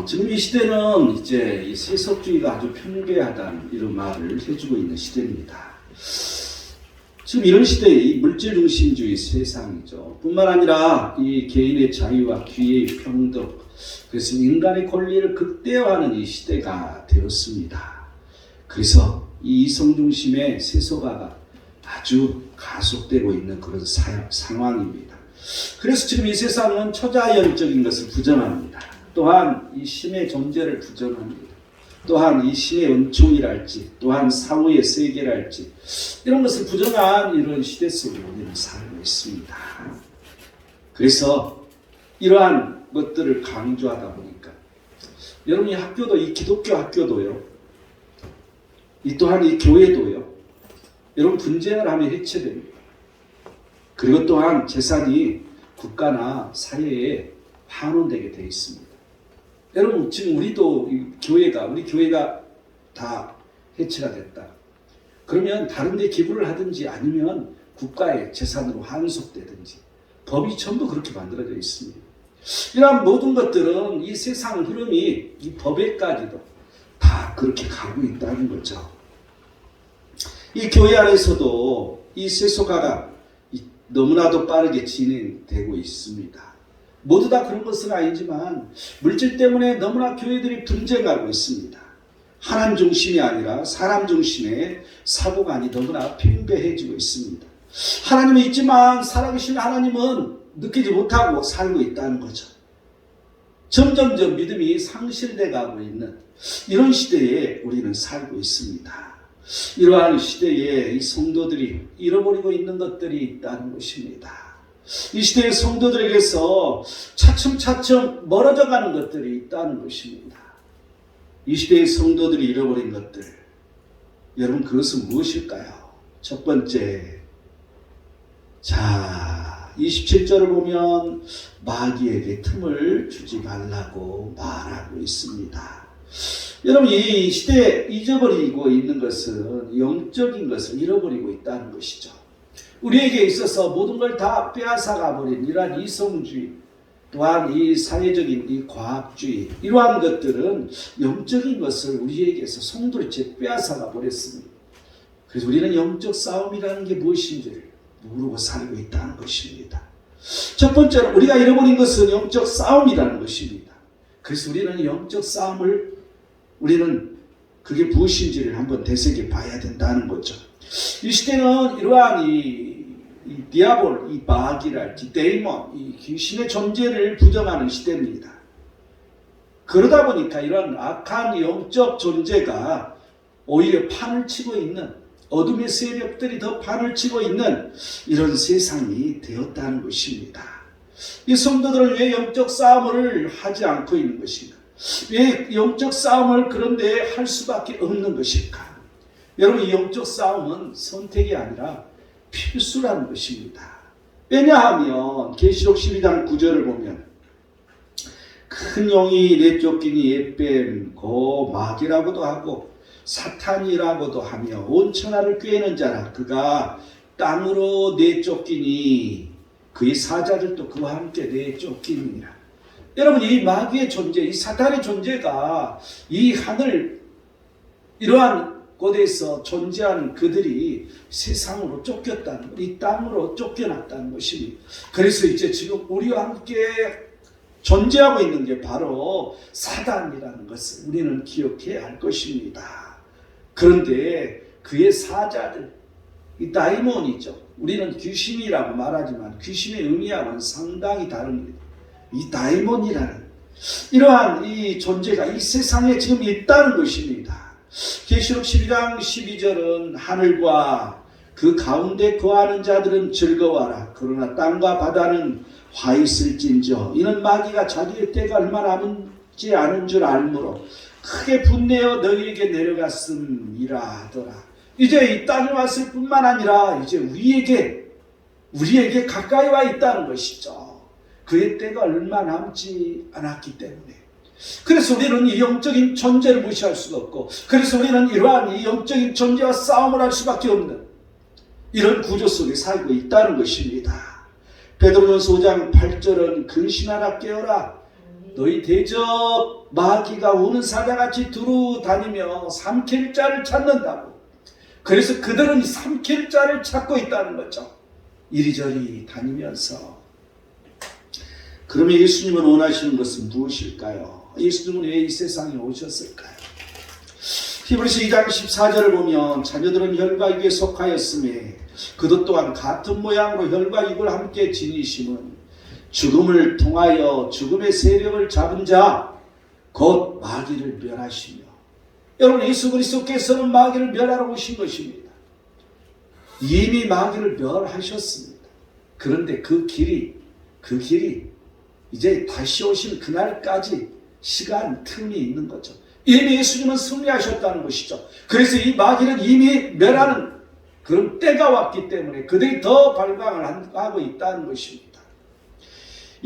지금 이 시대는 이제 이 세속주의가 아주 편배하다는 이런 말을 해주고 있는 시대입니다. 지금 이런 시대에 이 물질 중심주의 세상이죠. 뿐만 아니라 이 개인의 자유와 기회의 평등, 그래서 인간의 권리를 극대화하는 이 시대가 되었습니다. 그래서 이 이성 중심의 세속화가 아주 가속되고 있는 그런 상황입니다. 그래서 지금 이 세상은 초자연적인 것을 부정합니다. 또한 이 신의 존재를 부정합니다. 또한 이 신의 은총이랄지, 또한 사후의 세계랄지, 이런 것을 부정한 이런 시대 속에 우리는 살고 있습니다. 그래서 이러한 것들을 강조하다 보니까 여러분이 학교도, 이 기독교 학교도요, 이 또한 이 교회도요, 여러분 분쟁을 하면 해체됩니다. 그리고 또한 재산이 국가나 사회에 환원되게 되어 있습니다. 여러분 지금 우리도 우리 교회가 다 해체가 됐다. 그러면 다른 데 기부를 하든지 아니면 국가의 재산으로 환속되든지 법이 전부 그렇게 만들어져 있습니다. 이러한 모든 것들은 이 세상 흐름이 이 법에까지도 다 그렇게 가고 있다는 거죠. 이 교회 안에서도 이 세속화가 너무나도 빠르게 진행되고 있습니다. 모두 다 그런 것은 아니지만 물질 때문에 너무나 교회들이 분쟁하고 있습니다. 하나님 중심이 아니라 사람 중심의 사고관이 너무나 팽배해지고 있습니다. 하나님은 있지만 살아계신 하나님은 느끼지 못하고 살고 있다는 거죠. 점점점 믿음이 상실돼 가고 있는 이런 시대에 우리는 살고 있습니다. 이러한 시대에 이 성도들이 잃어버리고 있는 것들이 있다는 것입니다. 이 시대의 성도들에게서 차츰차츰 멀어져 가는 것들이 있다는 것입니다. 이 시대의 성도들이 잃어버린 것들, 여러분 그것은 무엇일까요? 첫 번째, 자 27절을 보면 마귀에게 틈을 주지 말라고 말하고 있습니다. 여러분 이 시대에 잊어버리고 있는 것은 영적인 것을 잃어버리고 있다는 것이죠. 우리에게 있어서 모든 걸 다 빼앗아가 버린 이러한 이성주의, 또한 이 사회적인 이 과학주의, 이러한 것들은 영적인 것을 우리에게서 성도들이 빼앗아가 버렸습니다. 그래서 우리는 영적 싸움이라는 게 무엇인지를 모르고 살고 있다는 것입니다. 첫 번째로 우리가 잃어버린 것은 영적 싸움이라는 것입니다. 그래서 우리는 영적 싸움을, 우리는 그게 무엇인지를 한번 되새겨 봐야 된다는 거죠. 이 시대는 이러한 이 디아볼, 이 마귀랄지 데이몬, 이 귀신의 존재를 부정하는 시대입니다. 그러다 보니까 이런 악한 영적 존재가 오히려 판을 치고 있는, 어둠의 세력들이 더 판을 치고 있는 이런 세상이 되었다는 것입니다. 이 성도들은 왜 영적 싸움을 하지 않고 있는 것인가? 왜 영적 싸움을 그런데 할 수밖에 없는 것일까? 여러분 이 영적 싸움은 선택이 아니라 필수라는 것입니다. 왜냐하면 계시록 12장 9절을 보면 큰 용이 내쫓기니 옛뱀 고 마귀라고도 하고 사탄이라고도 하며 온 천하를 꾀는 자라 그가 땅으로 내쫓기니 그의 사자들도 그와 함께 내쫓기니라. 여러분 이 마귀의 존재, 이 사탄의 존재가 이 하늘 이러한 곳에서 존재하는 그들이 세상으로 쫓겼다는, 이 땅으로 쫓겨났다는 것입니다. 그래서 이제 지금 우리와 함께 존재하고 있는 게 바로 사단이라는 것을 우리는 기억해야 할 것입니다. 그런데 그의 사자들, 이 다이몬이죠. 우리는 귀신이라고 말하지만 귀신의 의미하고는 상당히 다릅니다. 이 다이몬이라는 이러한 이 존재가 이 세상에 지금 있다는 것입니다. 계시록 12장 12절은 하늘과 그 가운데 거하는 자들은 즐거워하라. 그러나 땅과 바다는 화 있을진저 이는 마귀가 자기의 때가 얼마 남지 않은 줄 알므로 크게 분내어 너희에게 내려갔음이라 하더라. 이제 이 땅에 왔을 뿐만 아니라 이제 우리에게 가까이 와 있다는 것이죠. 그의 때가 얼마 남지 않았기 때문에. 그래서 우리는 이 영적인 존재를 무시할 수가 없고, 그래서 우리는 이러한 이 영적인 존재와 싸움을 할 수밖에 없는 이런 구조 속에 살고 있다는 것입니다. 베드로전서 5장 8절은 근신하라 깨어라 너희 대적 마귀가 우는 사자같이 두루 다니며 삼킬 자를 찾는다고. 그래서 그들은 삼킬 자를 찾고 있다는 거죠. 이리저리 다니면서. 그러면 예수님은 원하시는 것은 무엇일까요? 예수님은 왜 이 세상에 오셨을까요? 히브리서 2장 14절을 보면 자녀들은 혈과 육에 속하였음에 그도 또한 같은 모양으로 혈과 육을 함께 지니심은 죽음을 통하여 죽음의 세력을 잡은 자 곧 마귀를 멸하시며. 여러분, 예수 그리스도께서는 마귀를 멸하러 오신 것입니다. 이미 마귀를 멸하셨습니다. 그런데 그 길이 이제 다시 오실 그날까지 시간 틈이 있는 거죠. 이미 예수님은 승리하셨다는 것이죠. 그래서 이 마귀는 이미 멸하는 그런 때가 왔기 때문에 그들이 더 발광을 하고 있다는 것입니다.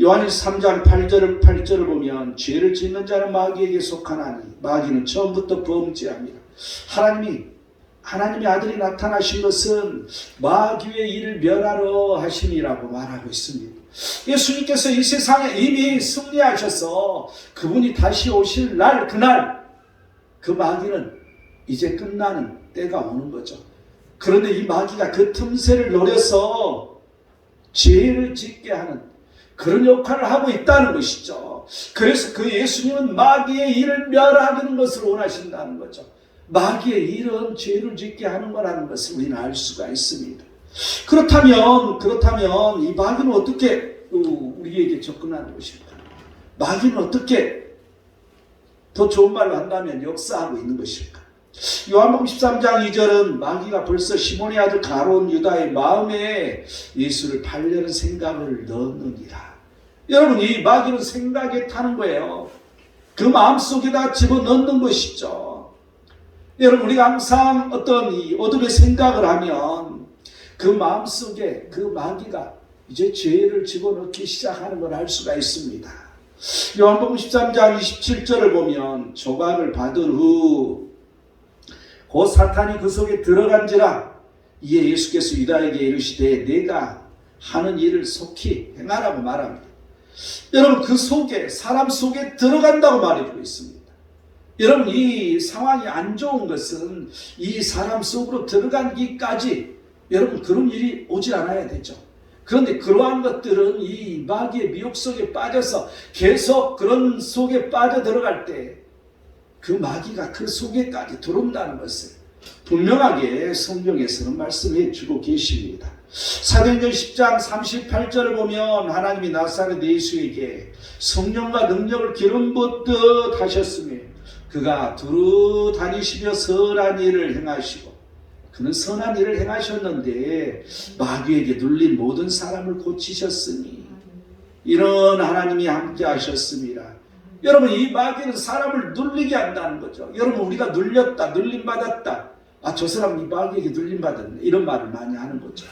요한일서 3장 8절을 보면 죄를 짓는 자는 마귀에게 속하나니 마귀는 처음부터 범죄합니다. 하나님의 아들이 나타나신 것은 마귀의 일을 멸하러 하심이라고 말하고 있습니다. 예수님께서 이 세상에 이미 승리하셔서 그분이 다시 오실 날, 그날 그 마귀는 이제 끝나는 때가 오는 거죠. 그런데 이 마귀가 그 틈새를 노려서 죄를 짓게 하는 그런 역할을 하고 있다는 것이죠. 그래서 그 예수님은 마귀의 일을 멸하는 것을 원하신다는 거죠. 마귀의 일은 죄를 짓게 하는 거라는 것을 우리는 알 수가 있습니다. 그렇다면 이 마귀는 어떻게 우리에게 접근하는 것일까? 마귀는 어떻게 더 좋은 말로 한다면 역사하고 있는 것일까? 요한복음 13장 2절은 마귀가 벌써 시몬의 아들 가룟 유다의 마음에 예수를 팔려는 생각을 넣느니라. 여러분, 이 마귀는 생각에 타는 거예요. 그 마음속에다 집어넣는 것이죠. 여러분, 우리가 항상 어떤 이 어둠의 생각을 하면 그 마음속에 그 마귀가 이제 죄를 집어넣기 시작하는 걸 알 수가 있습니다. 요한복음 13장 27절을 보면 조각을 받은 후 곧 사탄이 그 속에 들어간지라 이에 예수께서 유다에게 이르시되 내가 하는 일을 속히 행하라고 말합니다. 여러분, 그 속에 사람 속에 들어간다고 말해주고 있습니다. 여러분, 이 상황이 안 좋은 것은 이 사람 속으로 들어가기까지 여러분 그런 일이 오지 않아야 되죠. 그런데 그러한 것들은 이 마귀의 미혹 속에 빠져서 계속 그런 속에 빠져 들어갈 때 그 마귀가 그 속에까지 들어온다는 것을 분명하게 성경에서는 말씀해 주고 계십니다. 사도행전 10장 38절을 보면 하나님이 나사렛 예수에게 성령과 능력을 기름 붓듯 하셨으며 그가 두루 다니시며 선한 일을 행하시고, 그는 선한 일을 행하셨는데 마귀에게 눌린 모든 사람을 고치셨으니 이런 하나님이 함께 하셨습니다. 여러분, 이 마귀는 사람을 눌리게 한다는 거죠. 여러분, 우리가 눌렸다, 눌림받았다, 저 사람 이 마귀에게 눌림받았네, 이런 말을 많이 하는 거죠.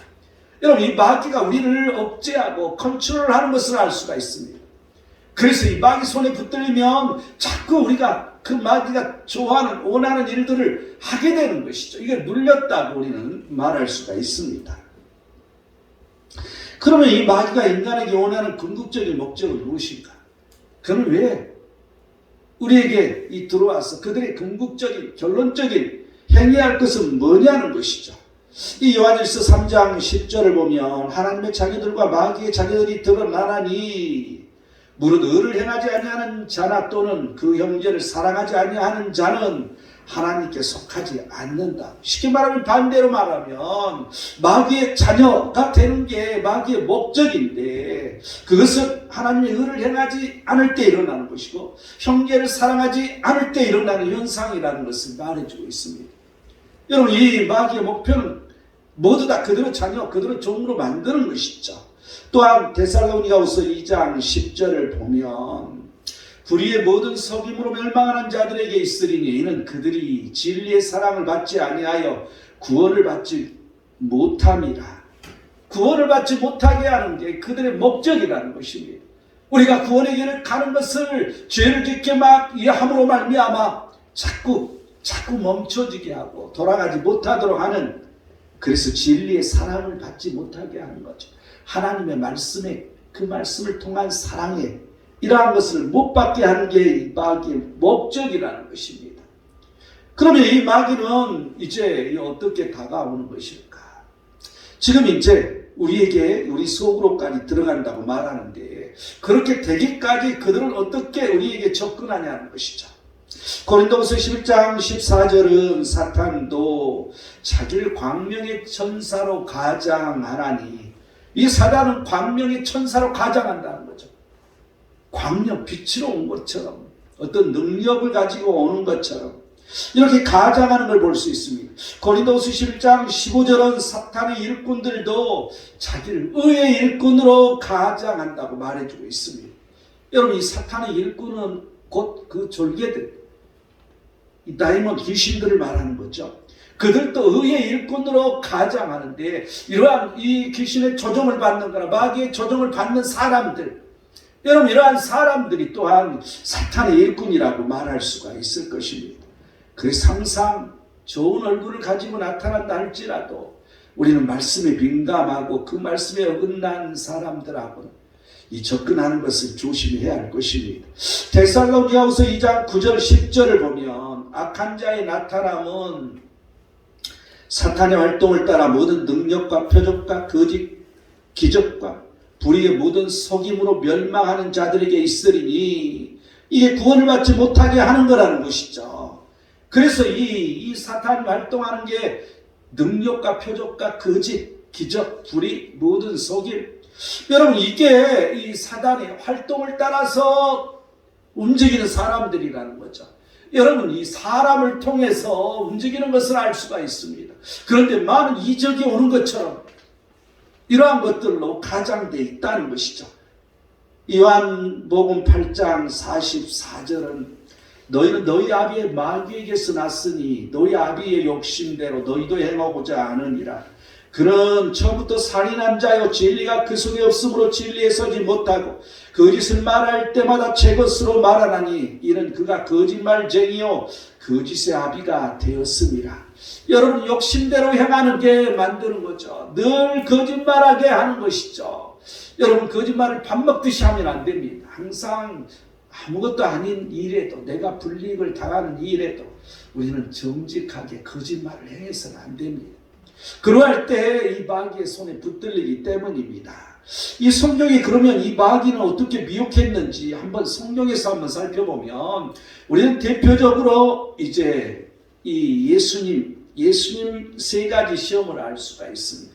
여러분, 이 마귀가 우리를 억제하고 컨트롤하는 것을 알 수가 있습니다. 그래서 이 마귀 손에 붙들리면 자꾸 우리가 그 마귀가 좋아하는, 원하는 일들을 하게 되는 것이죠. 이게 눌렸다고 우리는 말할 수가 있습니다. 그러면 이 마귀가 인간에게 원하는 궁극적인 목적은 무엇인가? 그는 왜 우리에게 들어와서 그들의 궁극적인, 결론적인 행해야 할 것은 뭐냐는 것이죠. 이 요한일서 3장 10절을 보면 하나님의 자녀들과 마귀의 자녀들이 드러나나니 무릇 의를 행하지 아니하는 자나 또는 그 형제를 사랑하지 아니하는 자는 하나님께 속하지 않는다. 쉽게 말하면, 반대로 말하면 마귀의 자녀가 되는 게 마귀의 목적인데 그것은 하나님의 의를 행하지 않을 때 일어나는 것이고 형제를 사랑하지 않을 때 일어나는 현상이라는 것을 말해주고 있습니다. 여러분, 이 마귀의 목표는 모두 다 그들의 자녀, 그들의 종으로 만드는 것이죠. 또한 데살로니가후서 2장 10절을 보면 불의의 모든 속임으로 멸망하는 자들에게 있으리니 이는 그들이 진리의 사랑을 받지 아니하여 구원을 받지 못함이라. 구원을 받지 못하게 하는 게 그들의 목적이라는 것입니다. 우리가 구원의 길을 가는 것을 죄를 짓게 막 함으로 말미암아 자꾸 멈춰지게 하고 돌아가지 못하도록 하는, 그래서 진리의 사랑을 받지 못하게 하는 거죠. 하나님의 말씀에, 그 말씀을 통한 사랑에 이러한 것을 못 받게 하는 게 이 마귀의 목적이라는 것입니다. 그러면 이 마귀는 이제 어떻게 다가오는 것일까? 지금 이제 우리에게 우리 속으로까지 들어간다고 말하는데 그렇게 되기까지 그들은 어떻게 우리에게 접근하냐는 것이죠. 고린도후서 11장 14절은 사탄도 자기를 광명의 천사로 가장하나니, 이 사단은 광명의 천사로 가장한다는 거죠. 광명, 빛으로 온 것처럼, 어떤 능력을 가지고 오는 것처럼 이렇게 가장하는 걸 볼 수 있습니다. 고린도후서 11장 15절은 사탄의 일꾼들도 자기를 의의 일꾼으로 가장한다고 말해주고 있습니다. 여러분, 이 사탄의 일꾼은 곧 그 졸개들, 이 다이몬 귀신들을 말하는 거죠. 그들도 의의 일꾼으로 가장하는데, 이러한 이 귀신의 조종을 받는 거나 마귀의 조종을 받는 사람들, 여러분, 이러한 사람들이 또한 사탄의 일꾼이라고 말할 수가 있을 것입니다. 그래서 항상 좋은 얼굴을 가지고 나타난다 할지라도 우리는 말씀에 민감하고 그 말씀에 어긋난 사람들하고는 이 접근하는 것을 조심해야 할 것입니다. 데살로니가후서 2장 9절 10절을 보면 악한 자의 나타남은 사탄의 활동을 따라 모든 능력과 표적과 거짓 기적과 불의의 모든 속임으로 멸망하는 자들에게 있으리니, 이게 구원을 받지 못하게 하는 거라는 것이죠. 그래서 이 사탄이 활동하는 게 능력과 표적과 거짓 기적 불의 모든 속임, 여러분, 이게 이 사단의 활동을 따라서 움직이는 사람들이라는 거죠. 여러분, 이 사람을 통해서 움직이는 것을 알 수가 있습니다. 그런데 많은 이적이 오는 것처럼 이러한 것들로 가장되어 있다는 것이죠. 요한복음 8장 44절은 너희는 너희 아비의 마귀에게서 났으니 너희 아비의 욕심대로 너희도 행하고자 하느니라. 그는 처음부터 살인한 자요 진리가 그 속에 없으므로 진리에 서지 못하고 거짓을 말할 때마다 제 것으로 말하나니 이는 그가 거짓말쟁이요 거짓의 아비가 되었음이라. 여러분, 욕심대로 행하는 게 만드는 거죠. 늘 거짓말하게 하는 것이죠. 여러분, 거짓말을 밥 먹듯이 하면 안 됩니다. 항상 아무것도 아닌 일에도, 내가 불이익을 당하는 일에도 우리는 정직하게 거짓말을 행해서는 안 됩니다. 그러할 때 이 마귀의 손에 붙들리기 때문입니다. 이 성경이 그러면 이 마귀는 어떻게 미혹했는지 한번 성경에서 한번 살펴보면 우리는 대표적으로 이제 이 예수님 세 가지 시험을 알 수가 있습니다.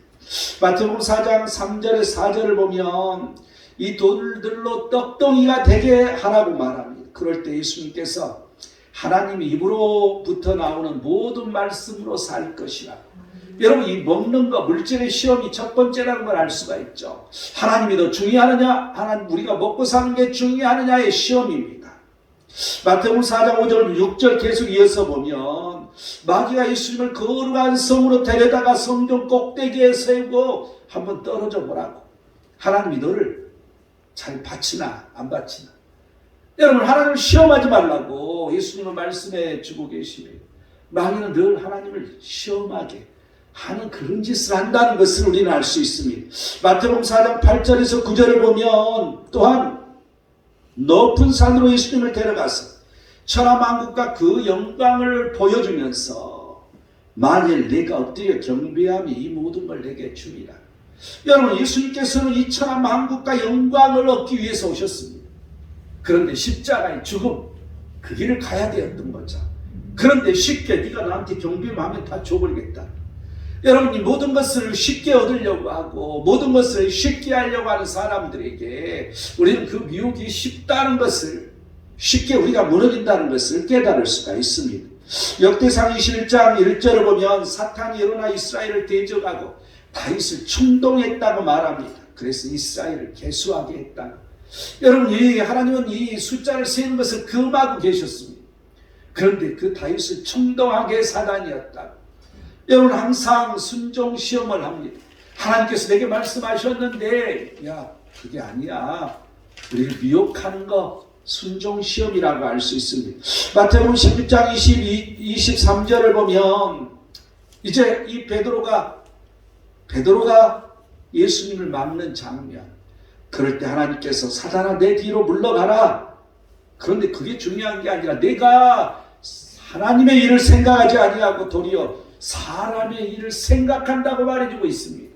마태복음 4장 3절에 4절을 보면 이 돌들로 떡덩이가 되게 하라고 말합니다. 그럴 때 예수님께서 하나님의 입으로부터 나오는 모든 말씀으로 살 것이라. 여러분, 이 먹는 거, 물질의 시험이 첫 번째라는 걸 알 수가 있죠. 하나님이 더 중요하느냐, 우리가 먹고 사는 게 중요하느냐의 시험입니다. 마태복음 4장 5절 6절 계속 이어서 보면 마귀가 예수님을 거룩한 성으로 데려다가 성전 꼭대기에 세우고 한번 떨어져 보라고. 하나님이 너를 잘 바치나 안 바치나. 여러분, 하나님을 시험하지 말라고 예수님은 말씀해 주고 계십니다. 마귀는 늘 하나님을 시험하게 하는 그런 짓을 한다는 것을 우리는 알 수 있습니다. 마태복음 4장 8절에서 9절을 보면 또한 높은 산으로 예수님을 데려가서 천하만국과 그 영광을 보여주면서 만일 내가 엎드려 경배하면 이 모든 걸 내게 주리라. 여러분, 예수님께서는 이 천하만국과 영광을 얻기 위해서 오셨습니다. 그런데 십자가의 죽음, 그 길을 가야 되었던 거죠. 그런데 쉽게 네가 나한테 경배하면 다 줘버리겠다. 여러분, 이 모든 것을 쉽게 얻으려고 하고 모든 것을 쉽게 하려고 하는 사람들에게 우리는 그 미혹이 쉽다는 것을, 쉽게 우리가 무너진다는 것을 깨달을 수가 있습니다. 역대상 21장 1절을 보면 사탄이 일어나 이스라엘을 대적하고 다윗을 충동했다고 말합니다. 그래서 이스라엘을 계수하게 했다. 여러분, 하나님은 이 숫자를 세는 것을 금하고 계셨습니다. 그런데 그 다윗을 충동하게 사단이었다. 여러분, 항상 순종 시험을 합니다. 하나님께서 내게 말씀하셨는데, 야, 그게 아니야. 우리를 미혹하는 거 순종 시험이라고 알 수 있습니다. 마태복음 16장 23절을 보면 이제 이 베드로가 예수님을 막는 장면, 그럴 때 하나님께서 사단아 내 뒤로 물러가라. 그런데 그게 중요한 게 아니라 내가 하나님의 일을 생각하지 아니하고 도리어 사람의 일을 생각한다고 말해주고 있습니다.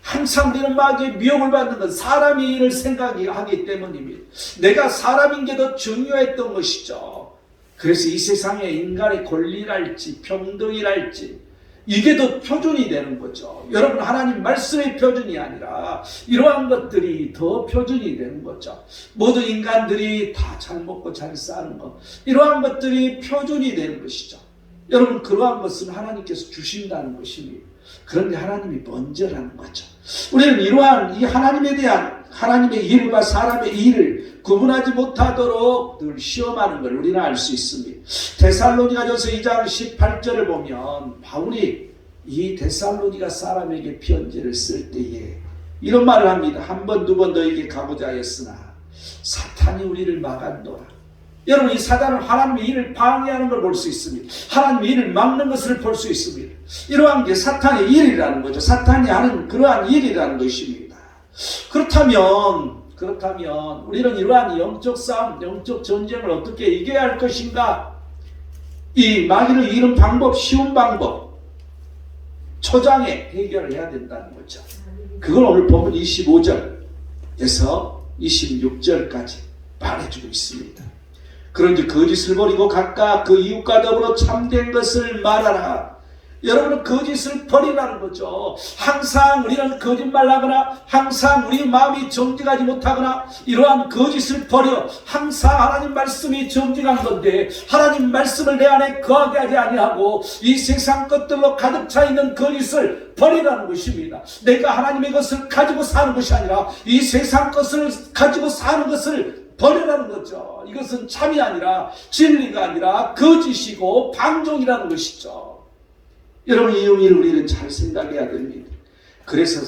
항상 우리는 마귀의 미혹을 받는 건 사람의 일을 생각하기 때문입니다. 내가 사람인 게 더 중요했던 것이죠. 그래서 이 세상에 인간의 권리랄지 평등이랄지 이게 더 표준이 되는 거죠. 여러분 하나님 말씀의 표준이 아니라 이러한 것들이 더 표준이 되는 거죠. 모든 인간들이 다 잘 먹고 잘 사는 것 이러한 것들이 표준이 되는 것이죠. 여러분 그러한 것은 하나님께서 주신다는 것입니다. 그런데 하나님이 먼저라는 거죠. 우리는 이러한 이 하나님에 대한 하나님의 일과 사람의 일을 구분하지 못하도록 늘 시험하는 걸 우리는 알 수 있습니다. 데살로니가전서 2장 18절을 보면 바울이 이 데살로니가 사람에게 편지를 쓸 때에 이런 말을 합니다. 한 번 두 번 너에게 가고자 하였으나 사탄이 우리를 막았노라. 여러분 이 사단은 하나님의 일을 방해하는 걸 볼 수 있습니다. 하나님의 일을 막는 것을 볼 수 있습니다. 이러한 게 사탄의 일이라는 거죠. 사탄이 하는 그러한 일이라는 것입니다. 그렇다면 우리는 이러한 영적 싸움, 영적 전쟁을 어떻게 이겨야 할 것인가? 이 마귀를 이기는 방법, 쉬운 방법, 초장에 해결을 해야 된다는 거죠. 그걸 오늘 본문 25절에서 26절까지 말해주고 있습니다. 그런즉 거짓을 버리고 각각 그 이웃과 더불어 참된 것을 말하라. 여러분은 거짓을 버리라는 거죠. 항상 우리는 거짓말하거나 항상 우리 마음이 정직하지 못하거나 이러한 거짓을 버려 항상 하나님 말씀이 정직한 건데 하나님 말씀을 내 안에 거하게 하지 아니하고 이 세상 것들로 가득 차 있는 거짓을 버리라는 것입니다. 내가 하나님의 것을 가지고 사는 것이 아니라 이 세상 것을 가지고 사는 것을 버리라는 거죠. 이것은 참이 아니라 진리가 아니라 거짓이고 방종이라는 것이죠. 여러분 이 의미를 우리는 잘 생각해야 됩니다. 그래서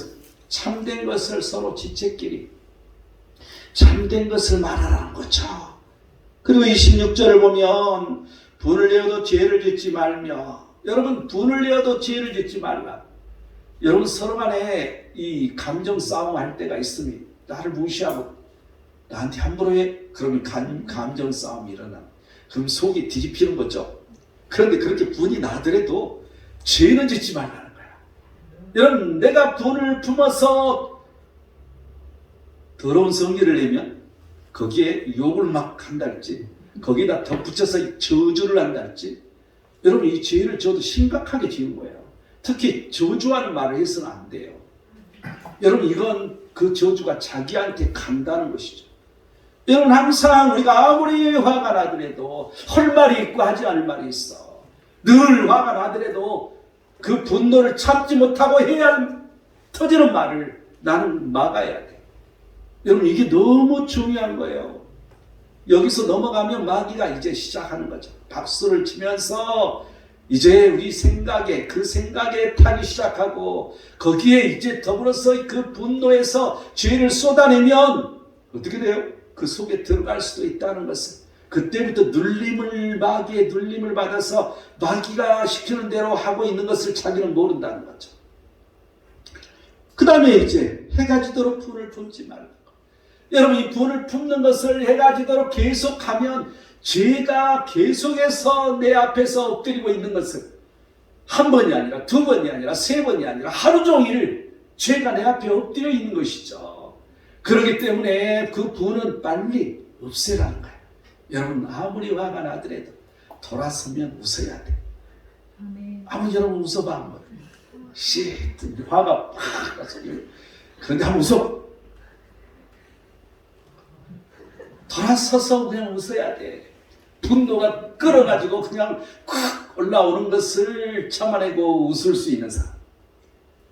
참된 것을 서로 지체끼리 참된 것을 말하라는 거죠. 그리고 26절을 보면 분을 내어도 죄를 짓지 말며 여러분 분을 내어도 죄를 짓지 말라. 여러분 서로 간에 이 감정 싸움 할 때가 있습니다. 나를 무시하고 나한테 함부로 해? 그러면 감정 싸움이 일어나. 그럼 속이 뒤집히는 거죠. 그런데 그렇게 분이 나더라도 죄는 짓지 말라는 거야. 여러분 내가 분을 품어서 더러운 성질을 내면 거기에 욕을 막 한달지 거기다 덧붙여서 저주를 한달지 여러분 이 죄를 저도 심각하게 지은 거예요. 특히 저주하는 말을 해서는 안 돼요. 여러분 이건 그 저주가 자기한테 간다는 것이죠. 여러분 항상 우리가 아무리 화가 나더라도 할 말이 있고 하지 않을 말이 있어. 늘 화가 나더라도 그 분노를 참지 못하고 해야 터지는 말을 나는 막아야 돼. 여러분 이게 너무 중요한 거예요. 여기서 넘어가면 마귀가 이제 시작하는 거죠. 박수를 치면서 이제 우리 생각에 그 생각에 타기 시작하고 거기에 이제 더불어서 그 분노에서 죄를 쏟아내면 어떻게 돼요? 그 속에 들어갈 수도 있다는 것은 그때부터 마귀의 눌림을 받아서 마귀가 시키는 대로 하고 있는 것을 자기는 모른다는 거죠. 그 다음에 이제 해가 지도록 분을 품지 말고 여러분 이 분을 품는 것을 해가 지도록 계속하면 죄가 계속해서 내 앞에서 엎드리고 있는 것을 한 번이 아니라 두 번이 아니라 세 번이 아니라 하루 종일 죄가 내 앞에 엎드려 있는 것이죠. 그렇기 때문에 그 분은 빨리 없애라는 거예요. 여러분 아무리 화가 나더라도 돌아서면 웃어야 돼. 아무리 여러분 웃어봐 한번. 화가 팍 나서 그런데 한번 웃어. 돌아서서 그냥 웃어야 돼. 분노가 끌어가지고 그냥 콱 올라오는 것을 참아내고 웃을 수 있는 사람.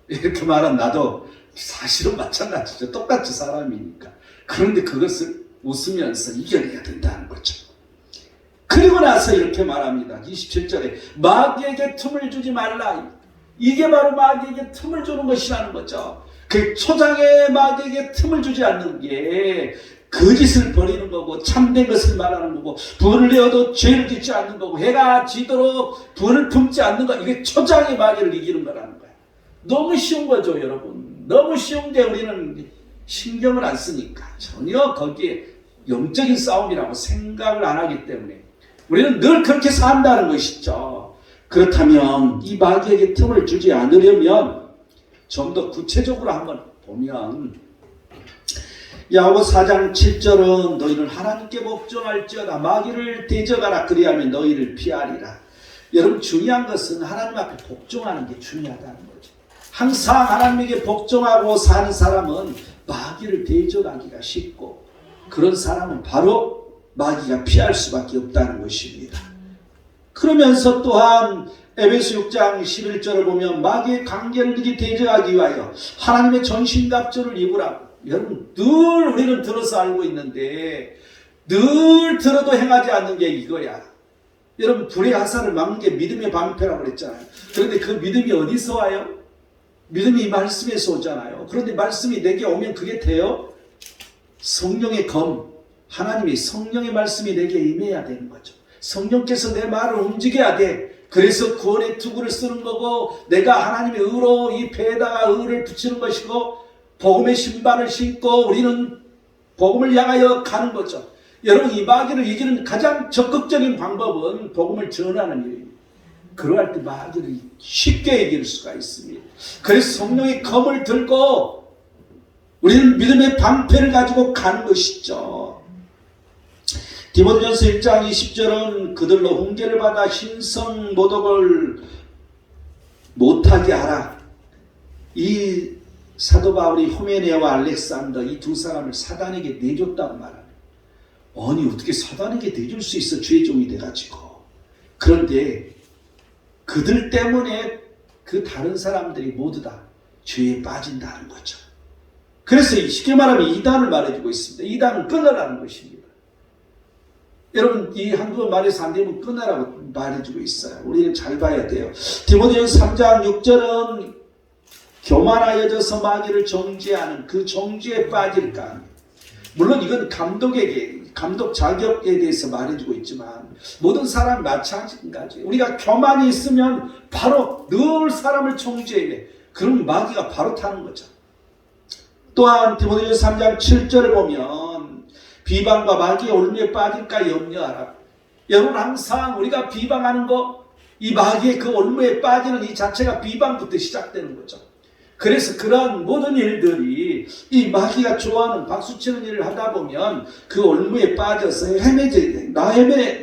이렇게 말한 나도 사실은 마찬가지죠. 똑같이 사람이니까. 그런데 그것을 웃으면서 이겨내야 된다는 거죠. 그리고 나서 이렇게 말합니다. 27절에 마귀에게 틈을 주지 말라. 이게 바로 마귀에게 틈을 주는 것이라는 거죠. 그 초장에 마귀에게 틈을 주지 않는 게 거짓을 버리는 거고 참된 것을 말하는 거고 분을 내어도 죄를 짓지 않는 거고 해가 지도록 분을 품지 않는 거 이게 초장의 마귀를 이기는 거라는 거예요. 너무 쉬운 거죠 여러분. 너무 쉬운데 우리는 신경을 안 쓰니까 전혀 거기에 영적인 싸움이라고 생각을 안 하기 때문에 우리는 늘 그렇게 산다는 것이죠. 그렇다면 이 마귀에게 틈을 주지 않으려면 좀 더 구체적으로 한번 보면 야고보 4장 7절은 너희는 하나님께 복종할지어다 마귀를 대적하라 그리하면 너희를 피하리라. 여러분 중요한 것은 하나님 앞에 복종하는 게 중요하다는 거죠. 항상 하나님에게 복종하고 사는 사람은 마귀를 대적하기가 쉽고 그런 사람은 바로 마귀가 피할 수밖에 없다는 것입니다. 그러면서 또한 에베소 6장 11절을 보면 마귀의 관계를 대적하기 위하여 하나님의 전신갑주를 입으라고. 여러분 늘 우리는 들어서 알고 있는데 늘 들어도 행하지 않는 게 이거야. 여러분 불의 화살을 막는 게 믿음의 방패라고 그랬잖아요. 그런데 그 믿음이 어디서 와요? 믿음이 말씀에서 오잖아요. 그런데 말씀이 내게 오면 그게 돼요? 성령의 검, 하나님이 성령의 말씀이 내게 임해야 되는 거죠. 성령께서 내 말을 움직여야 돼. 그래서 구원의 투구를 쓰는 거고 내가 하나님의 의로 이 배에다가 의를 붙이는 것이고 복음의 신발을 신고 우리는 복음을 향하여 가는 거죠. 여러분 이 마귀를 이기는 가장 적극적인 방법은 복음을 전하는 일입니다. 그러할 때 마귀를 쉽게 이길 수가 있습니다. 그래서 성령의 검을 들고 우리는 믿음의 방패를 가지고 가는 것이죠. 디모데전서 1장 20절은 그들로 훈계를 받아 신성 모독을 못하게 하라. 이 사도 바울이 후메네와 알렉산더 이 두 사람을 사단에게 내줬다고 말합니다. 아니 어떻게 사단에게 내줄 수 있어 주의 종이 돼가지고. 그런데 그들 때문에 그 다른 사람들이 모두 다 죄에 빠진다는 거죠. 그래서 쉽게 말하면 이단을 말해주고 있습니다. 이단은 끊으라는 것입니다. 여러분 이 한두 번 말해서 안 되면 끊으라고 말해주고 있어요. 우리는 잘 봐야 돼요. 디모데전서 3장 6절은 교만하여져서 마귀를 정죄하는 그 정죄에 빠질까. 물론 이건 감독 자격에 대해서 말해주고 있지만 모든 사람이 마찬가지예요. 우리가 교만이 있으면 바로 늘 사람을 정죄해. 그럼 마귀가 바로 타는 거죠. 또한 디모데전서 3장 7절을 보면 비방과 마귀의 올무에 빠질까 염려하라. 여러분 항상 우리가 비방하는 거 이 마귀의 그 올무에 빠지는 이 자체가 비방부터 시작되는 거죠. 그래서 그러한 모든 일들이 이 마귀가 좋아하는 박수치는 일을 하다 보면 그 올무에 빠져서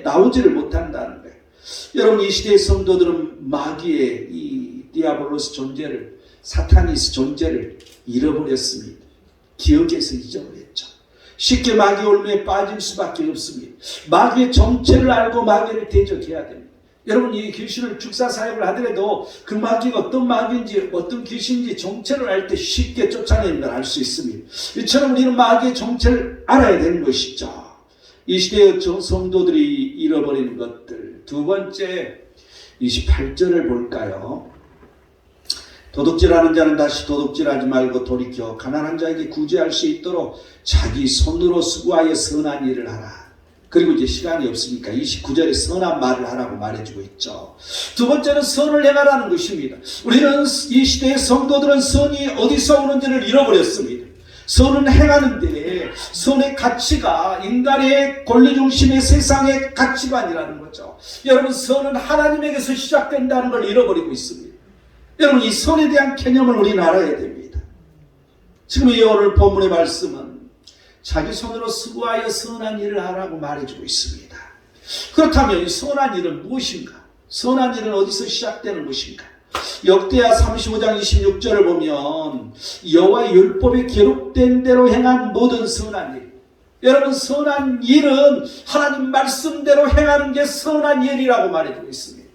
나오지를 못한다는 거예요. 여러분 이 시대의 성도들은 마귀의 이 디아볼로스 존재를 사타니스 존재를 잃어버렸습니다. 기억에서 잊어버렸죠. 쉽게 마귀 올무에 빠질 수밖에 없습니다. 마귀의 정체를 알고 마귀를 대적해야 됩니다. 여러분 이 귀신을 축사 사역을 하더라도 그 마귀가 어떤 마귀인지 어떤 귀신인지 정체를 알 때 쉽게 쫓아내는 걸 알 수 있습니다. 이처럼 우리는 마귀의 정체를 알아야 되는 것이죠. 이 시대의 성도들이 잃어버리는 것들. 두 번째 28절을 볼까요? 도둑질하는 자는 다시 도둑질하지 말고 돌이켜 가난한 자에게 구제할 수 있도록 자기 손으로 수고하여 선한 일을 하라. 그리고 이제 시간이 없으니까 29절에 선한 말을 하라고 말해주고 있죠. 두 번째는 선을 행하라는 것입니다. 우리는 이 시대의 성도들은 선이 어디서 오는지를 잃어버렸습니다. 선은 행하는데 선의 가치가 인간의 권리중심의 세상의 가치관이라는 거죠. 여러분 선은 하나님에게서 시작된다는 걸 잃어버리고 있습니다. 여러분 이 선에 대한 개념을 우리는 알아야 됩니다. 지금 이 오늘 본문의 말씀은 자기 손으로 수고하여 선한 일을 하라고 말해주고 있습니다. 그렇다면 이 선한 일은 무엇인가? 선한 일은 어디서 시작되는 것인가? 역대하 35장 26절을 보면 여호와의 율법에 기록된 대로 행한 모든 선한 일. 여러분 선한 일은 하나님 말씀대로 행하는 게 선한 일이라고 말해주고 있습니다.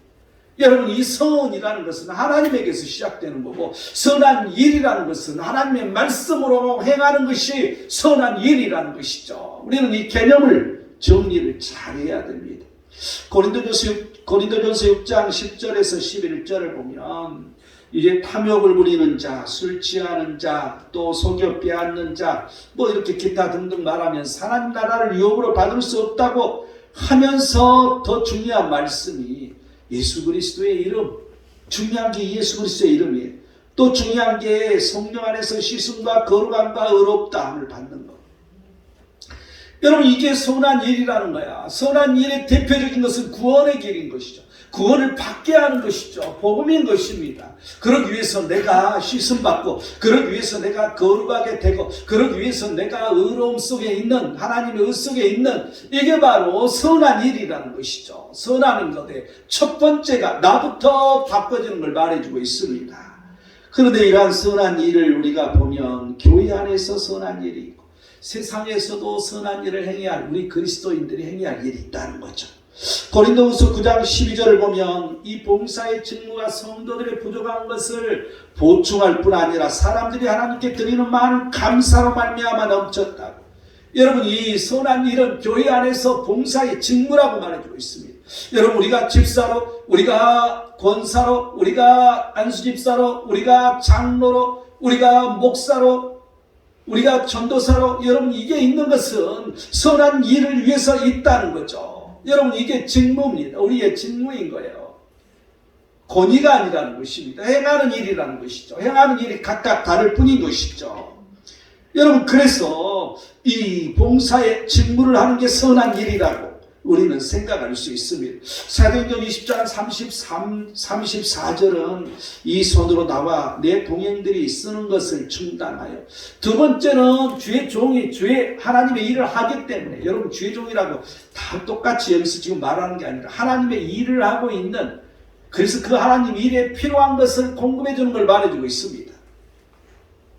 여러분 이 선이라는 것은 하나님에게서 시작되는 거고 선한 일이라는 것은 하나님의 말씀으로 행하는 것이 선한 일이라는 것이죠. 우리는 이 개념을 정리를 잘해야 됩니다. 고린도전서 6장 10절에서 11절을 보면 이제 탐욕을 부리는 자, 술 취하는 자, 또 속여 빼앗는 자, 뭐 이렇게 기타 등등 말하면서 하나님 나라를 유업으로 받을 수 없다고 하면서 더 중요한 말씀이 예수 그리스도의 이름, 중요한 게 예수 그리스도의 이름이에요. 또 중요한 게 성령 안에서 씻음과 거룩함과 의롭다함을 받는 것. 여러분, 이게 선한 일이라는 거야. 선한 일의 대표적인 것은 구원의 길인 것이죠. 구원을 받게 하는 것이죠. 복음인 것입니다. 그러기 위해서 내가 씻음받고, 그러기 위해서 내가 거룩하게 되고, 그러기 위해서 내가 의로움 속에 있는, 하나님의 의 속에 있는, 이게 바로 선한 일이라는 것이죠. 선하는 것의 첫 번째가 나부터 바꿔지는 걸 말해주고 있습니다. 그런데 이러한 선한 일을 우리가 보면 교회 안에서 선한 일이 있고, 세상에서도 선한 일을 행해야 할, 우리 그리스도인들이 행해야 할 일이 있다는 거죠. 고린도후서 9장 12절을 보면 이 봉사의 직무가 성도들의 부족한 것을 보충할 뿐 아니라 사람들이 하나님께 드리는 많은 감사로 말미암아 넘쳤다고. 여러분, 이 선한 일은 교회 안에서 봉사의 직무라고 말해주고 있습니다. 여러분, 우리가 집사로, 우리가 권사로, 우리가 안수집사로, 우리가 장로로, 우리가 목사로, 우리가 전도사로, 여러분, 이게 있는 것은 선한 일을 위해서 있다는 거죠. 여러분, 이게 직무입니다. 우리의 직무인 거예요. 권위가 아니라는 것입니다. 행하는 일이라는 것이죠. 행하는 일이 각각 다를 뿐인 것이죠. 여러분, 그래서 이 봉사의 직무를 하는 게 선한 일이라고 우리는 생각할 수 있습니다. 사도행전 20장 34절은 이 손으로 나와 내 동행들이 쓰는 것을 충당하여. 두 번째는 주의 종이 주의 하나님의 일을 하기 때문에, 여러분, 주의 종이라고 다 똑같이 여기서 지금 말하는 게 아니라 하나님의 일을 하고 있는, 그래서 그 하나님 일에 필요한 것을 공급해 주는 걸 말해주고 있습니다.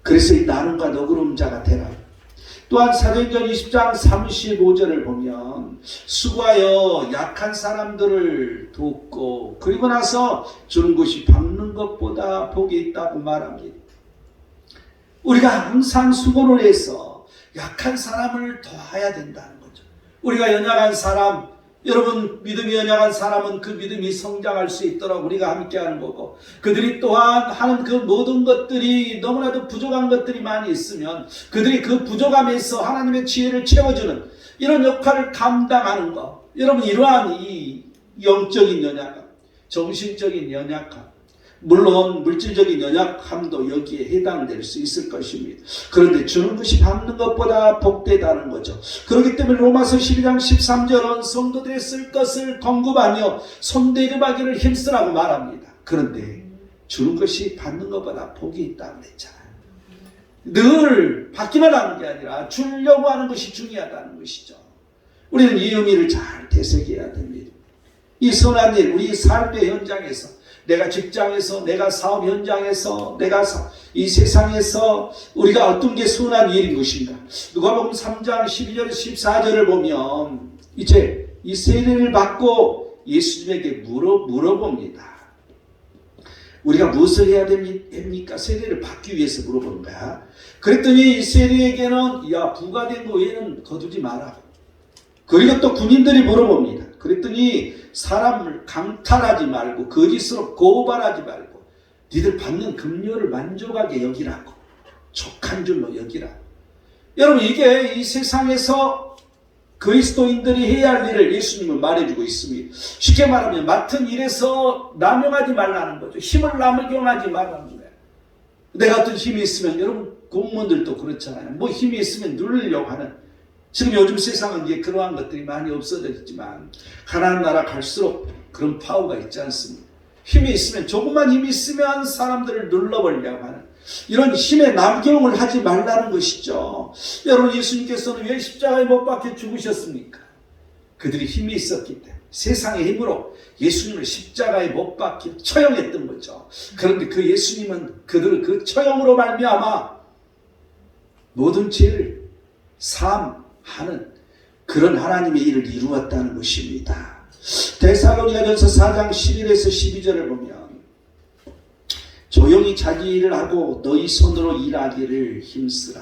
그래서 이 나눔과 너그러운 자가 되라. 또한 사도행전 20장 35절을 보면 수고하여 약한 사람들을 돕고 그리고 나서 주는 것이 받는 것보다 복이 있다고 말합니다. 우리가 항상 수고를 해서 약한 사람을 도와야 된다는 거죠. 우리가 연약한 사람, 여러분, 믿음이 연약한 사람은 그 믿음이 성장할 수 있도록 우리가 함께하는 거고, 그들이 또한 하는 그 모든 것들이 너무나도 부족한 것들이 많이 있으면 그들이 그 부족함에서 하나님의 지혜를 채워주는 이런 역할을 감당하는 것. 여러분, 이러한 이 영적인 연약함, 정신적인 연약함, 물론 물질적인 연약함도 여기에 해당될 수 있을 것입니다. 그런데 주는 것이 받는 것보다 복되다는 거죠. 그렇기 때문에 로마서 12장 13절은 성도들이 쓸 것을 공급하며 손대접하기를 힘쓰라고 말합니다. 그런데 주는 것이 받는 것보다 복이 있다고 했잖아요. 늘 받기만 하는 게 아니라 주려고 하는 것이 중요하다는 것이죠. 우리는 이 의미를 잘 되새겨야 됩니다. 이 선한 일, 우리 삶의 현장에서, 내가 직장에서, 내가 사업 현장에서, 내가 이 세상에서 우리가 어떤 게 선한 일인 것인가. 누가복음 3장 12절 14절을 보면 이제 이 세례를 받고 예수님에게 물어봅니다. 우리가 무엇을 해야 됩니까? 세례를 받기 위해서 물어보는 거야. 그랬더니 이 세례에게는 부과된 거 외에는 거두지 마라. 그리고 또 군인들이 물어봅니다. 그랬더니 사람을 강탈하지 말고 거짓으로 고발하지 말고 니들 받는 급료를 만족하게 여기라고, 족한 줄로 여기라고. 여러분, 이게 이 세상에서 그리스도인들이 해야 할 일을 예수님은 말해주고 있습니다. 쉽게 말하면 맡은 일에서 남용하지 말라는 거죠. 힘을 남용하지 말라는 거예요. 내가 어떤 힘이 있으면, 여러분 공무원들도 그렇잖아요. 뭐 힘이 있으면 누르려고 하는, 지금 요즘 세상은 이제 그러한 것들이 많이 없어졌지만 가나안 나라 갈수록 그런 파워가 있지 않습니까? 힘이 있으면, 조금만 힘이 있으면 사람들을 눌러버리려고 하는 이런 힘의 남용을 하지 말라는 것이죠. 여러분, 예수님께서는 왜 십자가에 못 박혀 죽으셨습니까? 그들이 힘이 있었기 때문에 세상의 힘으로 예수님을 십자가에 못 박혀 처형했던 거죠. 그런데 그 예수님은 그들을 그 처형으로 말미암아 모든 죄를 사함하는 그런 하나님의 일을 이루었다는 것입니다. 데살로니가전서 4장 11에서 12절을 보면 조용히 자기 일을 하고 너희 손으로 일하기를 힘쓰라.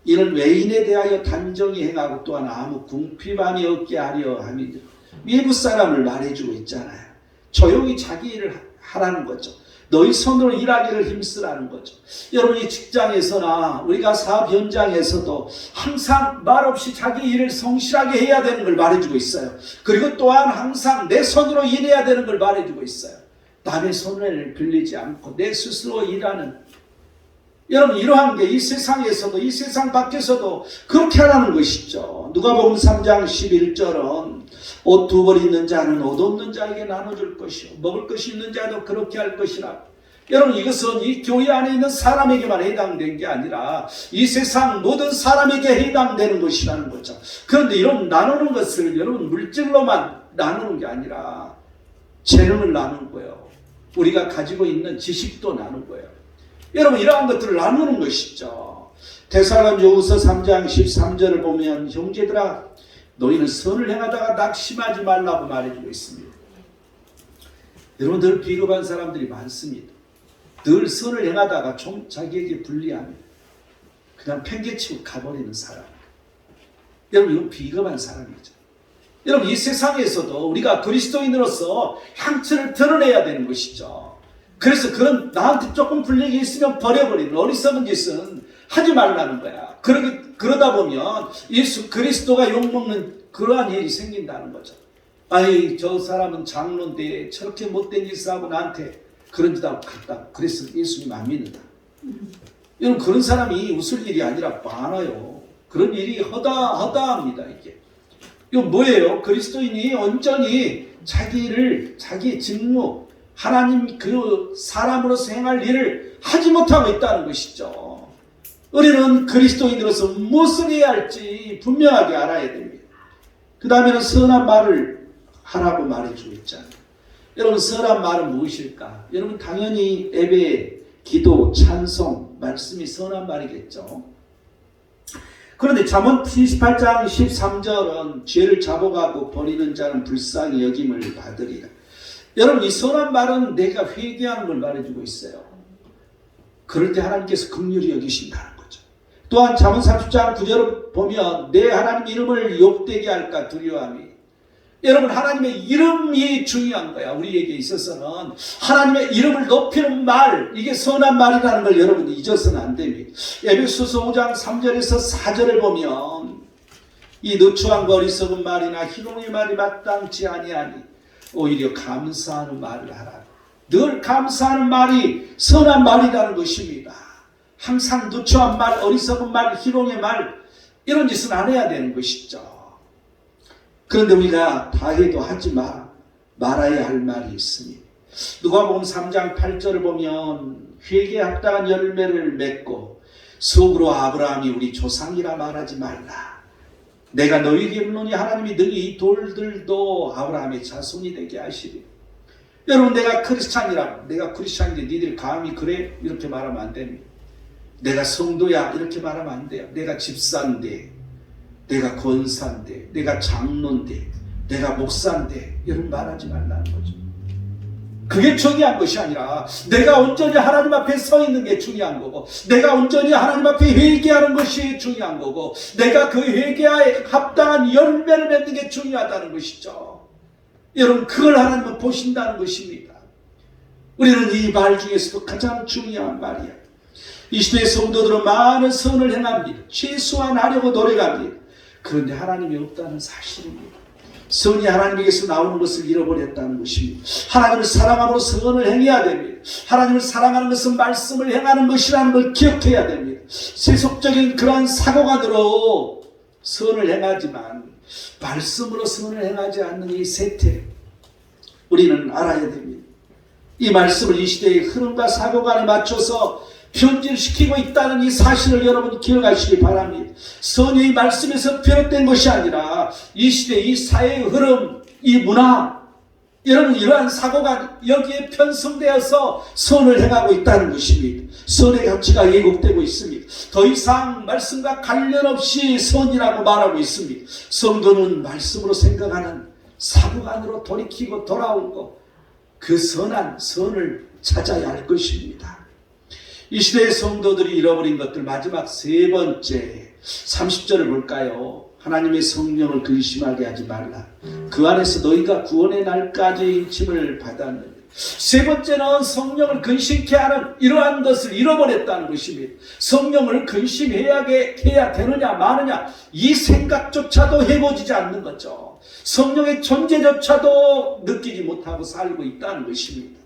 이는 외인에 대하여 단정히 행하고 또한 아무 궁핍함이 없게 하려 함이니라. 미국 사람을 말해주고 있잖아요. 조용히 자기 일을 하라는 거죠. 너희 손으로 일하기를 힘쓰라는 거죠. 여러분이 직장에서나 우리가 사업 현장에서도 항상 말없이 자기 일을 성실하게 해야 되는 걸 말해주고 있어요. 그리고 또한 항상 내 손으로 일해야 되는 걸 말해주고 있어요. 남의 손을 빌리지 않고 내 스스로 일하는, 여러분 이러한 게 이 세상에서도 이 세상 밖에서도 그렇게 하라는 것이죠. 누가복음 3장 11절은 옷 두 벌 있는 자는 옷 없는 자에게 나눠줄 것이요 먹을 것이 있는 자도 그렇게 할 것이라. 여러분 이것은 이 교회 안에 있는 사람에게만 해당된 게 아니라 이 세상 모든 사람에게 해당되는 것이라는 거죠. 그런데 이런 나누는 것을 여러분 물질로만 나누는 게 아니라 재능을 나누는 거예요. 우리가 가지고 있는 지식도 나누는 거예요. 여러분 이러한 것들을 나누는 것이죠. 데살로니가후서 3장 13절을 보면 형제들아 너희는 선을 행하다가 낙심하지 말라고 말해주고 있습니다. 여러분 늘 비겁한 사람들이 많습니다. 늘 선을 행하다가 좀 자기에게 불리하면 그냥 팽개치고 가버리는 사람. 여러분 이건 비겁한 사람이죠. 여러분 이 세상에서도 우리가 그리스도인으로서 향처를 드러내야 되는 것이죠. 그래서 그런 나한테 조금 불리게 있으면 버려버리는 어리석은 짓은 하지 말라는 거야. 그러다 보면 예수 그리스도가 욕먹는 그러한 일이 생긴다는 거죠. 아이 저 사람은 장로인데 저렇게 못된 짓을 하고 나한테 그런 짓 하고 갔다. 그래서 예수님 안 믿는다. 여러분 그런 사람이 웃을 일이 아니라 많아요. 그런 일이 허다합니다. 이건 뭐예요? 그리스도인이 온전히 자기의 직무, 하나님 그 사람으로서 행할 일을 하지 못하고 있다는 것이죠. 우리는 그리스도인으로서 무엇을 해야 할지 분명하게 알아야 됩니다. 그 다음에는 선한 말을 하라고 말해주고 있잖아요. 여러분 선한 말은 무엇일까? 여러분 당연히 예배, 기도, 찬송, 말씀이 선한 말이겠죠. 그런데 잠언 28장 13절은 죄를 잡아가고 버리는 자는 불쌍히 여김을 받으리라. 여러분 이 선한 말은 내가 회개하는 걸 말해주고 있어요. 그럴 때 하나님께서 긍휼히 여기신다는 거죠. 또한 잠언 30장 9절을 보면 내 하나님 이름을 욕되게 할까 두려워함이. 여러분 하나님의 이름이 중요한 거야. 우리에게 있어서는 하나님의 이름을 높이는 말, 이게 선한 말이라는 걸 여러분 잊어서는 안 됩니다. 에베소서 5장 3절에서 4절을 보면 이 누추한 어리석은 말이나 희롱의 말이 마땅치 아니하니 오히려 감사하는 말을 하라. 늘 감사하는 말이 선한 말이라는 것입니다. 항상 누추한 말, 어리석은 말, 희롱의 말 이런 짓은 안 해야 되는 것이죠. 그런데 우리가 다 해도 하지 말아야 할 말이 있습니다. 누가복음 3장 8절을 보면 회개에 합당한 열매를 맺고 속으로 아브라함이 우리 조상이라 말하지 말라. 내가 너희에게 이르노니 하나님이 너희 이 돌들도 아브라함의 자손이 되게 하시리. 여러분 내가 크리스찬인데 니들 감히 그래? 이렇게 말하면 안 됩니다. 내가 성도야 이렇게 말하면 안 돼요. 내가 집사인데, 내가 권사인데, 내가 장로인데, 내가 목사인데 이런 말하지 말라는 거죠. 그게 중요한 것이 아니라 내가 온전히 하나님 앞에 서 있는 게 중요한 거고, 내가 온전히 하나님 앞에 회개하는 것이 중요한 거고, 내가 그 회개에 합당한 열매를 맺는 게 중요하다는 것이죠. 여러분 그걸 하나님은 보신다는 것입니다. 우리는 이 말 중에서도 가장 중요한 말이야. 이 시대의 성도들은 많은 선을 행합니다. 최소화하려고 노력합니다. 그런데 하나님이 없다는 사실입니다. 선이 하나님에게서 나오는 것을 잃어버렸다는 것입니다. 하나님을 사랑함으로 선을 행해야 됩니다. 하나님을 사랑하는 것은 말씀을 행하는 것이라는 걸 기억해야 됩니다. 세속적인 그러한 사고관으로 선을 행하지만 말씀으로 선을 행하지 않는 이 세태, 우리는 알아야 됩니다. 이 말씀을 이 시대의 흐름과 사고관에 맞춰서 변질시키고 있다는 이 사실을 여러분 기억하시기 바랍니다. 선의 말씀에서 비롯된 것이 아니라 이 시대, 이 사회의 흐름, 이 문화, 여러분 이러한 사고가 여기에 편성되어서 선을 행하고 있다는 것입니다. 선의 가치가 왜곡되고 있습니다. 더 이상 말씀과 관련 없이 선이라고 말하고 있습니다. 성도는 말씀으로 생각하는 사고관으로 돌이키고 돌아오고 그 선한 선을 찾아야 할 것입니다. 이 시대의 성도들이 잃어버린 것들 마지막 세 번째 30절을 볼까요? 하나님의 성령을 근심하게 하지 말라. 그 안에서 너희가 구원의 날까지 인침을 받았느니라. 세 번째는 성령을 근심케 하는 이러한 것을 잃어버렸다는 것입니다. 성령을 근심해야 되느냐 마느냐 이 생각조차도 해보지지 않는 거죠. 성령의 존재조차도 느끼지 못하고 살고 있다는 것입니다.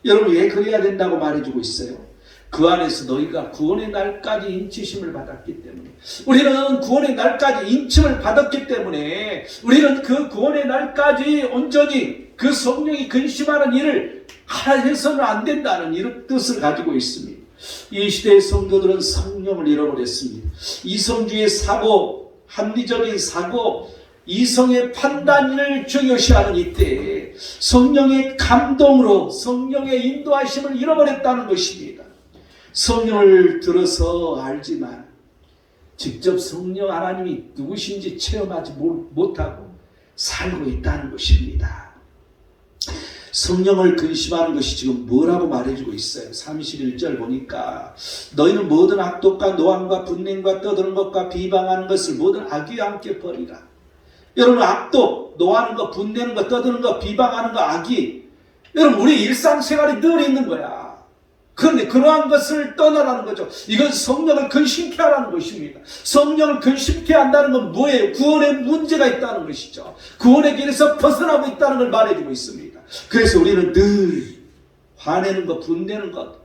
여러분 왜 그래야 된다고 말해주고 있어요? 그 안에서 너희가 구원의 날까지 인치심을 받았기 때문에, 우리는 구원의 날까지 인침을 받았기 때문에 우리는 그 구원의 날까지 온전히 그 성령이 근심하는 일을 해서는 안 된다는 이런 뜻을 가지고 있습니다. 이 시대의 성도들은 성령을 잃어버렸습니다. 이성주의 사고, 합리적인 사고, 이성의 판단을 중요시하는 이때에 성령의 감동으로 성령의 인도하심을 잃어버렸다는 것입니다. 성령을 들어서 알지만 직접 성령 하나님이 누구신지 체험하지 못하고 살고 있다는 것입니다. 성령을 근심하는 것이 지금 뭐라고 말해주고 있어요? 31절 보니까 너희는 모든 악독과 노함과 분냄과 떠드는 것과 비방하는 것을 모든 악의와 함께 버리라. 여러분 악독, 노하는 것, 분내는 것, 떠드는 것, 비방하는 것, 악의, 여러분 우리 일상생활에 늘 있는 거야. 그런데 그러한 것을 떠나라는 거죠. 이건 성령을 근심케 하라는 것입니다. 성령을 근심케 한다는 건 뭐예요? 구원에 문제가 있다는 것이죠. 구원의 길에서 벗어나고 있다는 걸 말해주고 있습니다. 그래서 우리는 늘 화내는 것, 분내는 것,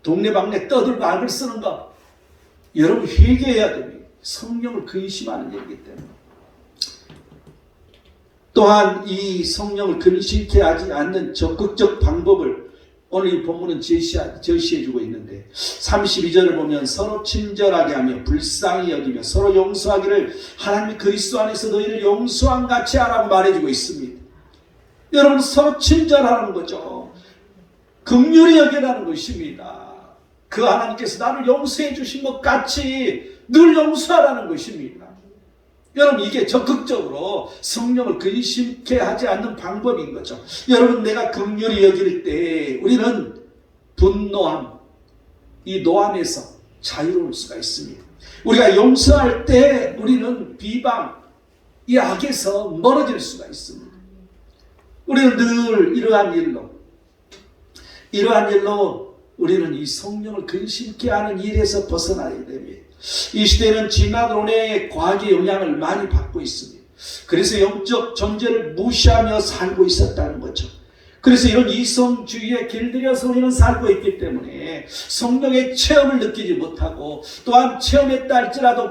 동네방네 떠들고 악을 쓰는 것, 여러분 회개해야 됩니다. 성령을 근심하는 일이기 때문에. 또한 이 성령을 근심케 하지 않는 적극적 방법을 오늘 이 본문은 제시해주고 있는데 32절을 보면 서로 친절하게 하며 불쌍히 여기며 서로 용서하기를 하나님이 그리스도 안에서 너희를 용서한 같이 하라고 말해주고 있습니다. 여러분 서로 친절하는 거죠. 긍휼히 여기라는 것입니다. 그 하나님께서 나를 용서해 주신 것 같이 늘 용서하라는 것입니다. 여러분 이게 적극적으로 성령을 근심케 하지 않는 방법인 거죠. 여러분 내가 긍휼히 여길 때 우리는 분노함, 이 노함에서 자유로울 수가 있습니다. 우리가 용서할 때 우리는 비방, 이 악에서 멀어질 수가 있습니다. 우리는 늘 이러한 일로 우리는 이 성령을 근심케 하는 일에서 벗어나야 됩니다. 이 시대는 진화론의 과학의 영향을 많이 받고 있습니다. 그래서 영적 존재를 무시하며 살고 있었다는 거죠. 그래서 이런 이성주의에 길들여서 우리는 살고 있기 때문에 성령의 체험을 느끼지 못하고 또한 체험했다 할지라도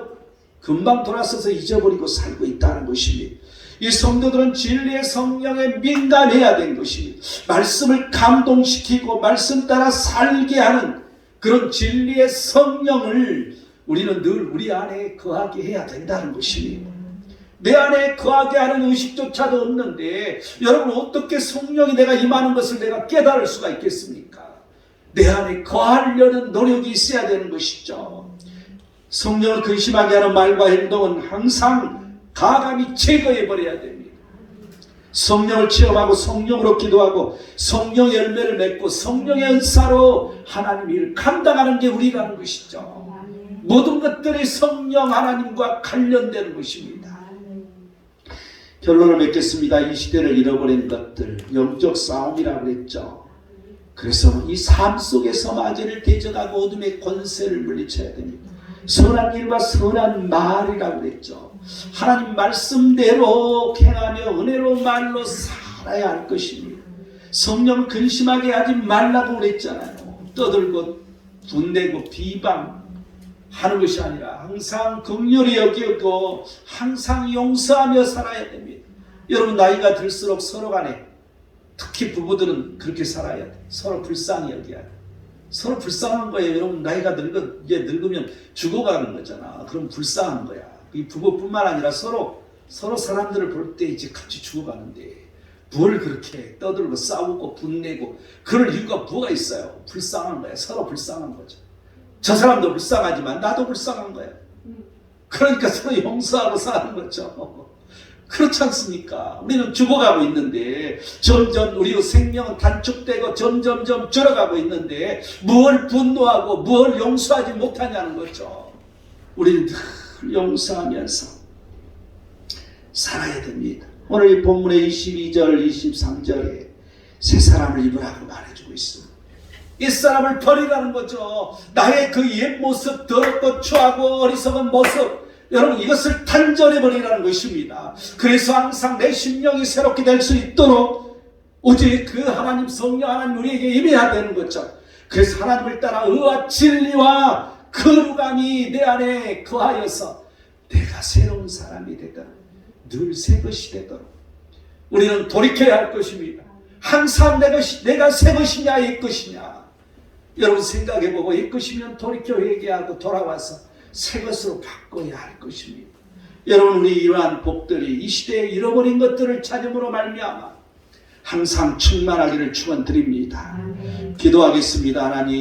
금방 돌아서서 잊어버리고 살고 있다는 것입니다. 이 성도들은 진리의 성령에 민감해야 되는 것입니다. 말씀을 감동시키고 말씀 따라 살게 하는 그런 진리의 성령을 우리는 늘 우리 안에 거하게 해야 된다는 것입니다. 내 안에 거하게 하는 의식조차도 없는데 여러분 어떻게 성령이 내가 임하는 것을 내가 깨달을 수가 있겠습니까? 내 안에 거하려는 노력이 있어야 되는 것이죠. 성령을 근심하게 하는 말과 행동은 항상 가감히 제거해버려야 됩니다. 성령을 체험하고 성령으로 기도하고 성령의 열매를 맺고 성령의 은사로 하나님의 일을 감당하는 게 우리라는 것이죠. 모든 것들이 성령 하나님과 관련되는 것입니다. 결론을 맺겠습니다. 이 시대를 잃어버린 것들, 영적 싸움이라고 했죠. 그래서 이 삶 속에서 마귀를 대적하고 어둠의 권세를 물리쳐야 됩니다. 선한 일과 선한 말이라고 했죠. 하나님 말씀대로 행하며 은혜로 말로 살아야 할 것입니다. 성령을 근심하게 하지 말라고 그랬잖아요. 떠들고 분내고 비방 하는 것이 아니라 항상 긍휼히 여기고 항상 용서하며 살아야 됩니다. 여러분 나이가 들수록 서로 간에 특히 부부들은 그렇게 살아야 돼. 서로 불쌍히 여겨야 돼. 서로 불쌍한 거예요. 여러분 나이가 이제 늙으면 죽어가는 거잖아. 그럼 불쌍한 거야. 이 부부뿐만 아니라 서로 사람들을 볼 때 이제 같이 죽어가는데 뭘 그렇게 떠들고 싸우고 분내고 그럴 이유가 뭐가 있어요? 불쌍한 거야. 서로 불쌍한 거죠. 저 사람도 불쌍하지만 나도 불쌍한 거야. 그러니까 서로 용서하고 사는 거죠. 그렇지 않습니까? 우리는 죽어가고 있는데 점점 우리의 생명은 단축되고 점점점 줄어가고 있는데 뭘 분노하고 뭘 용서하지 못하냐는 거죠. 우리는 늘 용서하면서 살아야 됩니다. 오늘 이 본문의 22절 23절에 새 사람을 입으라고 말해주고 있습니다. 이 사람을 버리라는 거죠. 나의 그 옛 모습, 더럽고 추하고 어리석은 모습, 여러분 이것을 단절해 버리라는 것입니다. 그래서 항상 내 심령이 새롭게 될 수 있도록 오직 그 하나님 성령 하나님 우리에게 임해야 되는 것처럼, 그래서 하나님을 따라 의와 진리와 거룩함이 내 안에 거하여서 내가 새로운 사람이 되도록, 늘 새 것이 되도록 우리는 돌이켜야 할 것입니다. 항상 내가 새 것이냐 이 것이냐, 여러분 생각해보고 이 것이면 돌이켜 회개하고 돌아와서 새 것으로 바꿔야 할 것입니다. 여러분, 우리 이러한 복들이 이 시대에 잃어버린 것들을 찾음으로 말미암아 항상 충만하기를 축원드립니다. 기도하겠습니다. 하나님,